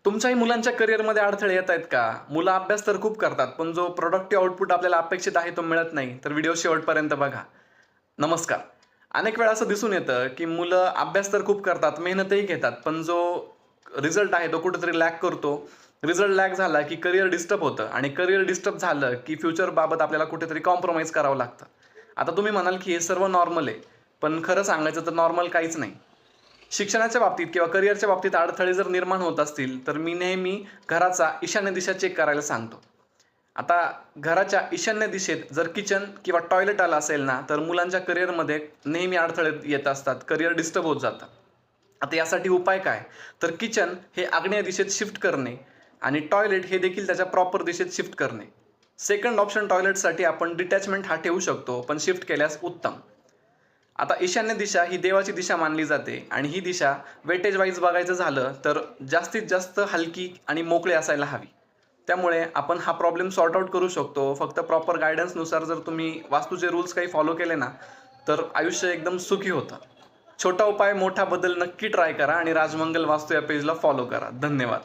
तुमच्याही मुलांच्या करिअरमध्ये अडथळे येत आहेत का? मुलं अभ्यास तर खूप करतात, पण जो प्रोडक्टिव्ह आउटपुट आपल्याला अपेक्षित आहे तो मिळत नाही. तर व्हिडिओ शेवटपर्यंत बघा. नमस्कार. अनेक वेळा असं दिसून येतं, की मुलं अभ्यास तर खूप करतात, मेहनतही घेतात, पण जो रिझल्ट आहे तो कुठेतरी लॅग करतो. रिझल्ट लॅग झाला, की करिअर डिस्टर्ब होतं आणि करिअर डिस्टर्ब झालं, की फ्युचरबाबत आपल्याला कुठेतरी कॉम्प्रोमाईज करावं लागतं. आता तुम्ही म्हणाल, की हे सर्व नॉर्मल आहे. पण खरं सांगायचं तर नॉर्मल काहीच नाही. शिक्षणाच्या बाबतीत किंवा करिअरच्या बाबतीत अडथळे जर निर्माण होत असतील, तर मी नेहमी घराचा ईशान्य दिशा चेक करायला सांगतो. आता घराच्या ईशान्य दिशेत जर किचन किंवा टॉयलेट आलं असेल ना, तर मुलांच्या करिअरमध्ये नेहमी अडथळे येत असतात. करिअर डिस्टर्ब होत जातं. आता यासाठी उपाय काय? तर किचन हे आग्नेय दिशेत शिफ्ट करणे आणि टॉयलेट हे देखील त्याच्या प्रॉपर दिशेत शिफ्ट करणे. सेकंड ऑप्शन टॉयलेटसाठी आपण डिटॅचमेंट हा ठेवू शकतो, पण शिफ्ट केल्यास उत्तम. आता ईशान्य दिशा ही देवाची दिशा मानली जाते आणि ही दिशा वेटेज वाईज बघायचं झालं तर जास्तीत जास्त हलकी आणि मोकळी असायला हवी. त्यामुळे आपण हा प्रॉब्लेम सॉर्ट आउट करू शकतो. फक्त प्रॉपर गाईडन्सनुसार जर तुम्ही वास्तूचे रूल्स काही फॉलो केले ना, तर आयुष्य एकदम सुखी होतं. छोटा उपाय मोठा बदल नक्की ट्राय करा आणि राजमंगल वास्तू या पेजला फॉलो करा. धन्यवाद.